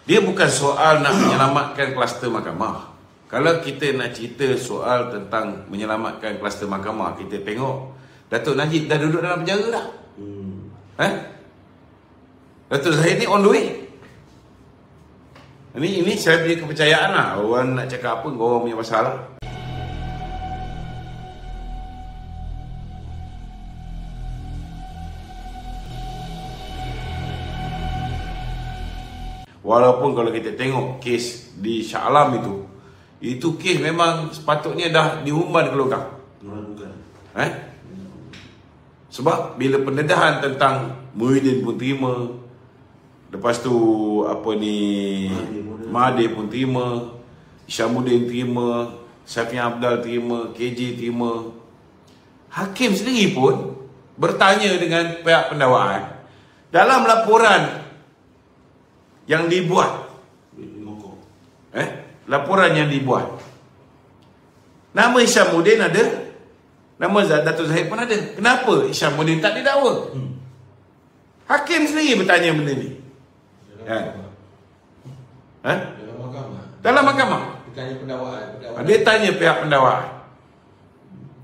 Dia bukan soal nak menyelamatkan kluster mahkamah. Kalau kita nak cerita soal tentang menyelamatkan kluster mahkamah, kita tengok Datuk Najib dah duduk dalam penjara dah. Datuk Zahid ni on the way. Ini saya punya kepercayaan lah. Orang nak cakap apa, orang punya masalah. Walaupun kalau kita tengok kes di Shah Alam itu kes memang sepatutnya dah diumban ke longgang. Sebab bila pendedahan tentang Muhyiddin pun terima, lepas tu Mahathir pun terima, Isyamuddin terima, Syafiq Abdal terima, KJ terima, hakim sendiri pun bertanya dengan pihak pendakwaan dalam laporan yang dibuat, laporan yang dibuat, nama Isyamuddin ada, nama Datuk Zahid pun ada. Kenapa Isyamuddin tak didakwa? Hakim sendiri bertanya benda ni. Dalam mahkamah. Dia tanya pihak pendakwaan.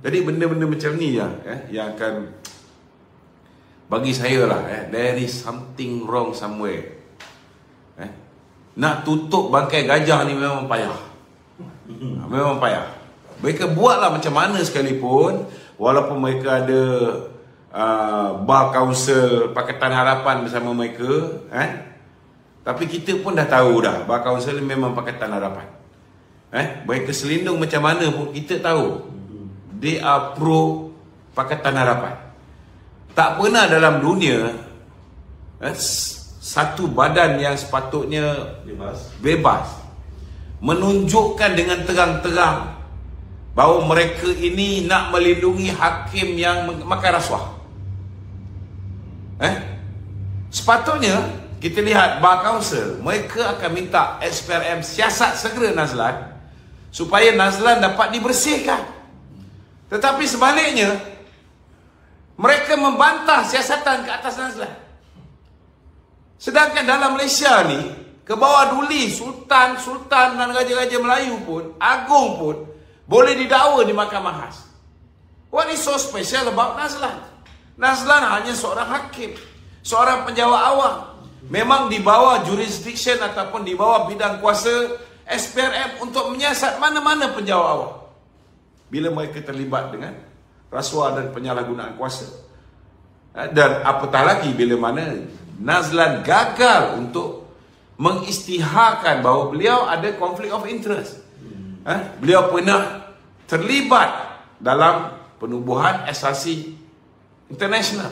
Jadi benda-benda macam ni yang akan bagi saya lah, there is something wrong somewhere. Nak tutup bangkai gajah ni memang payah. Memang payah. Mereka buatlah macam mana sekalipun, walaupun mereka ada Bar Council Pakatan Harapan bersama mereka, tapi kita pun dah tahu dah Bar Council ni memang Pakatan Harapan. Mereka selindung macam mana pun kita tahu they are pro Pakatan Harapan. Tak pernah dalam dunia satu badan yang sepatutnya bebas menunjukkan dengan terang-terang bahawa mereka ini nak melindungi hakim yang makan rasuah. Sepatutnya kita lihat Bar Council, mereka akan minta SPRM siasat segera Nazlan supaya Nazlan dapat dibersihkan. Tetapi sebaliknya mereka membantah siasatan ke atas Nazlan. Sedangkan dalam Malaysia ni, ke bawah duli Sultan dan Raja-Raja Melayu pun, Agung pun boleh didakwa di Mahkamah Khas. What is so special about Nazlan? Nazlan hanya seorang hakim, seorang penjawat awam. Memang di bawah jurisdiction ataupun di bawah bidang kuasa SPRM untuk menyiasat mana-mana penjawat awam bila mereka terlibat dengan rasuah dan penyalahgunaan kuasa. Dan apatah lagi bila mana Nazlan gagal untuk mengisytiharkan bahawa beliau ada konflik of interest. Beliau pernah terlibat dalam penubuhan asasi internasional.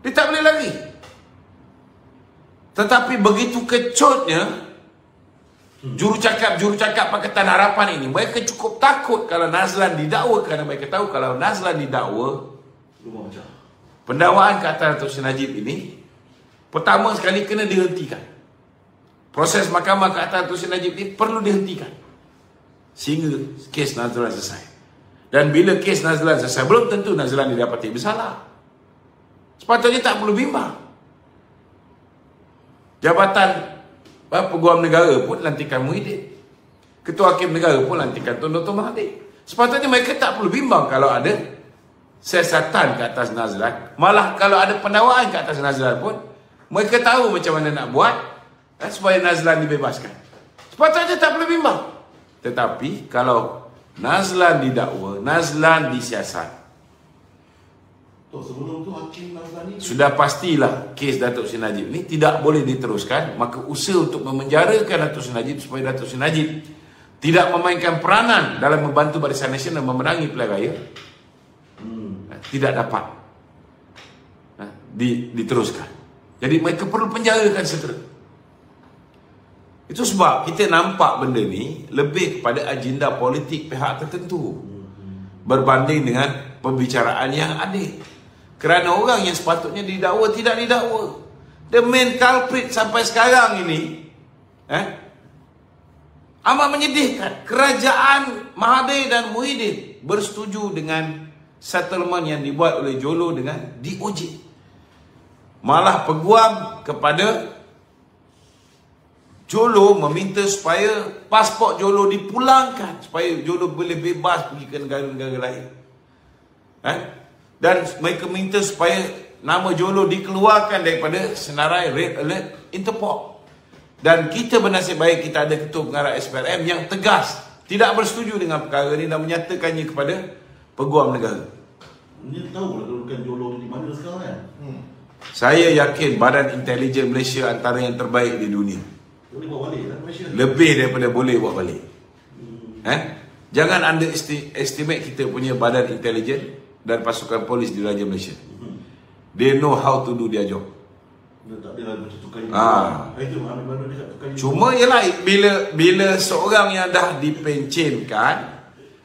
Dia tak boleh lagi. Tetapi begitu kecutnya jurucakap Pakatan Harapan ini, mereka cukup takut kalau Nazlan didakwa, kerana mereka tahu kalau Nazlan didakwa, pendakwaan ke atas Datuk Seri Najib ini pertama sekali kena dihentikan. Proses mahkamah ke atas Datuk Seri Najib ini perlu dihentikan sehingga kes Nazlan selesai. Dan bila kes Nazlan selesai, belum tentu Nazlan didapati bersalah. Sepatutnya tak perlu bimbang. Jabatan Peguam Negara pun lantikan Muhyiddin, Ketua Hakim Negara pun lantikan Tun Dr. Mahathir. Sepatutnya mereka tak perlu bimbang kalau ada siasatan ke atas Nazlan. Malah kalau ada pendakwaan ke atas Nazlan pun, mereka tahu macam mana nak buat supaya Nazlan dibebaskan. Sepatutnya tak perlu bimbang. Tetapi kalau Nazlan didakwa, Nazlan disiasat, sebelum tu hakim Nazlan ni sudah pastilah kes Datuk Seri Najib ni tidak boleh diteruskan. Maka usaha untuk memenjarakan Datuk Seri Najib supaya Datuk Seri Najib tidak memainkan peranan dalam membantu Barisan Nasional memenangi pilihan raya tidak dapat diteruskan. Jadi mereka perlu penjarakan segera. Itu sebab kita nampak benda ni lebih kepada agenda politik pihak tertentu berbanding dengan pembicaraan yang adil. Kerana orang yang sepatutnya didakwa tidak didakwa. The main culprit sampai sekarang ini amat menyedihkan. Kerajaan Mahathir dan Muhyiddin bersetuju dengan settlement yang dibuat oleh Jolo dengan DOJ. Malah peguam kepada Jolo meminta supaya pasport Jolo dipulangkan, supaya Jolo boleh bebas pergi ke negara-negara lain. Dan mereka minta supaya nama Jolo dikeluarkan daripada senarai Red Alert Interpol. Dan kita bernasib baik kita ada Ketua Pengarah SPRM yang tegas, tidak bersetuju dengan perkara ini dan menyatakannya kepada Peguam Negara. Ini tahu lah kedudukan Jolo di mana sekarang kan? Saya yakin Badan Intelijen Malaysia antara yang terbaik di dunia. Boleh bawa balik lah Malaysia. Lebih daripada boleh buat balik. Jangan underestimate kita punya Badan Intelijen dan pasukan polis di Raja Malaysia. They know how to do their job. Dia tak ada macam tukar ini. Itu ambil baru dia tukar ini. Cuma ialah bila seorang yang dah dipencenkan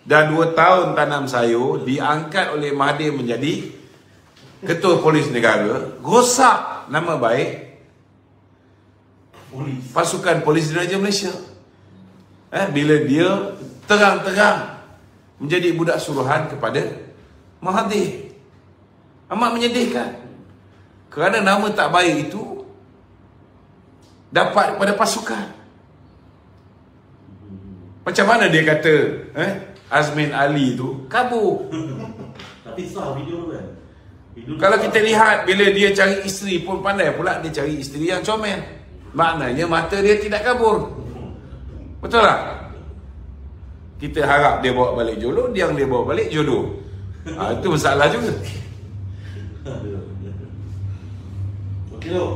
dah 2 tahun tanam sayur diangkat oleh Mahathir menjadi Ketua Polis Negara, rosak nama baik pasukan polis di Raja Malaysia. Bila dia terang-terang menjadi budak suruhan kepada Mahathir. Amat menyedihkan. Kerana nama tak baik itu dapat pada pasukan. Macam mana dia kata Azmin Ali tu kabur. Tapi sah video tu kan. Kalau kita lihat bila dia cari isteri pun pandai pula dia cari isteri yang comel. Maknanya mata dia tidak kabur. Betul tak? Kita harap dia bawa balik Jolo, dia bawa balik jodoh. Itu masalah juga. Okey tu.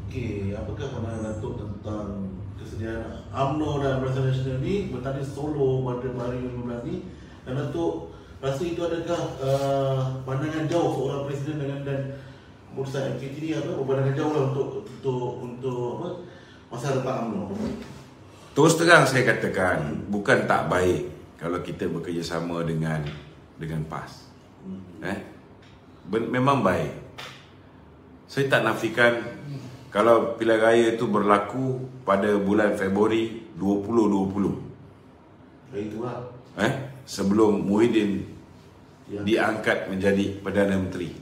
Okey, apakah pandangan Datuk tentang kesediaan UMNO dan Barisan Nasional ni bertanding solo pada hari 15 ni, dan Datuk rasa itu adakah pandangan jauh seorang presiden dengan dan urusan MKT ni pandangan jauh lah untuk apa masa depan UMNO? Terus terang saya katakan bukan tak baik kalau kita bekerjasama dengan PAS. Memang baik. Saya tak nafikan kalau pilihan raya itu berlaku pada bulan Februari 2020. Itulah. Sebelum Muhyiddin diangkat menjadi Perdana Menteri.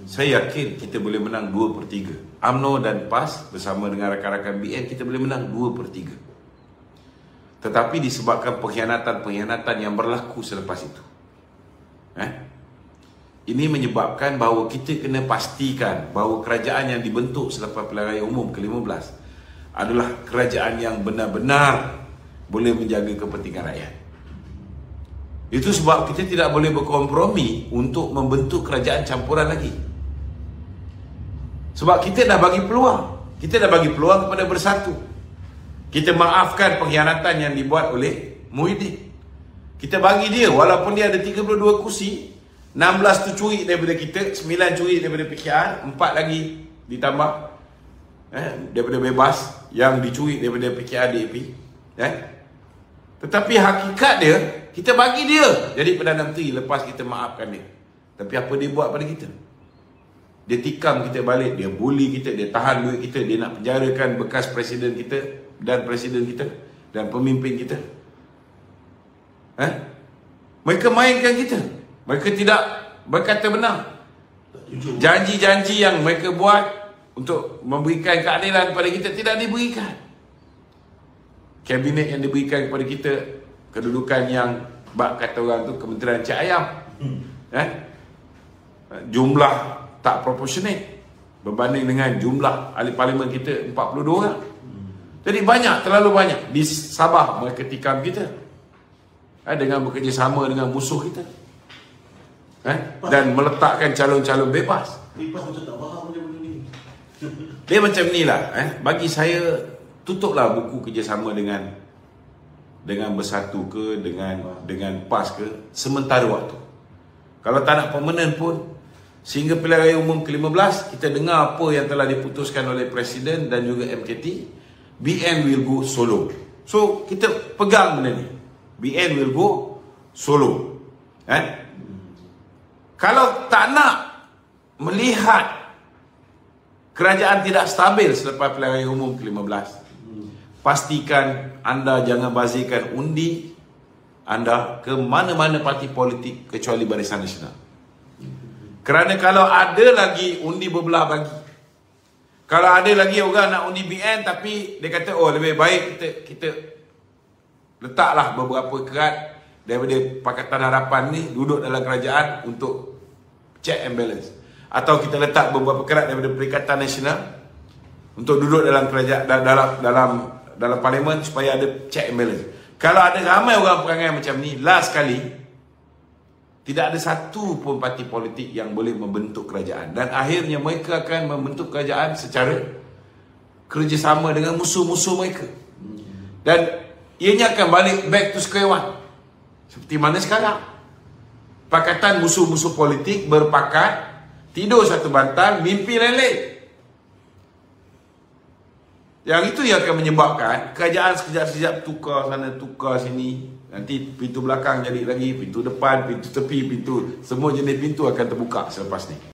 Saya yakin kita boleh menang 2/3. UMNO dan PAS bersama dengan rakan-rakan BN kita boleh menang 2/3. Tetapi disebabkan pengkhianatan-pengkhianatan yang berlaku selepas itu. Ini menyebabkan bahawa kita kena pastikan bahawa kerajaan yang dibentuk selepas pilihan raya umum ke-15 adalah kerajaan yang benar-benar boleh menjaga kepentingan rakyat. Itu sebab kita tidak boleh berkompromi untuk membentuk kerajaan campuran lagi. Sebab kita dah bagi peluang. Kita dah bagi peluang kepada Bersatu. Kita maafkan pengkhianatan yang dibuat oleh Muhyiddin. Kita bagi dia, walaupun dia ada 32 kursi, 16 tu curi daripada kita, 9 curi daripada PKR, 4 lagi ditambah daripada bebas, yang dicuri daripada PKR DAP. Tetapi hakikat dia, kita bagi dia jadi Perdana Menteri lepas kita maafkan dia. Tapi apa dia buat pada kita? Dia tikam kita balik, dia bully kita, dia tahan duit kita, dia nak penjarakan bekas presiden kita dan presiden kita dan pemimpin kita. Mereka mainkan kita. Mereka tidak berkata benar. Janji-janji yang mereka buat untuk memberikan keadilan kepada kita tidak diberikan. Kabinet yang diberikan kepada kita, kedudukan yang bak kata orang tu Kementerian Cik Ayam, jumlah tak proportionate berbanding dengan jumlah ahli parlimen kita 42 orang. Jadi banyak, terlalu banyak. Di Sabah mereka tikam kita dengan bekerjasama dengan musuh kita, dan meletakkan calon-calon bebas. Lipas macam tak faham macam ni. Dia macam ni lah. Bagi saya, tutuplah buku kerjasama dengan Bersatu ke, dengan PAS ke, sementara waktu. Kalau tak nak permanent pun, sehingga pilihan raya umum ke-15, kita dengar apa yang telah diputuskan oleh Presiden dan juga MKT, BN will go solo. So, kita pegang benda ni. BN will go solo. Kalau tak nak melihat kerajaan tidak stabil selepas pilihan raya umum ke-15, pastikan anda jangan bazirkan undi anda ke mana-mana parti politik kecuali Barisan Nasional. Kerana kalau ada lagi undi berbelah bagi, Kalau ada lagi orang nak undi BN tapi dia kata, oh lebih baik kita letaklah beberapa kerat daripada Pakatan Harapan ni duduk dalam kerajaan untuk check and balance. Atau kita letak beberapa kerat daripada Perikatan Nasional untuk duduk dalam kerajaan, dalam parlimen supaya ada check and balance. Kalau ada ramai orang perangai macam ni, last kali tidak ada satu pun parti politik yang boleh membentuk kerajaan. Dan akhirnya mereka akan membentuk kerajaan secara kerjasama dengan musuh-musuh mereka. Dan ianya akan balik back to square one. Seperti mana sekarang. Pakatan musuh-musuh politik berpakat, tidur satu bantal, mimpi lain-lain. Yang itu yang akan menyebabkan kerajaan sekejap-sekejap tukar sana, tukar sini. Nanti pintu belakang jadi lagi, pintu depan, pintu tepi, pintu, semua jenis pintu akan terbuka selepas ni.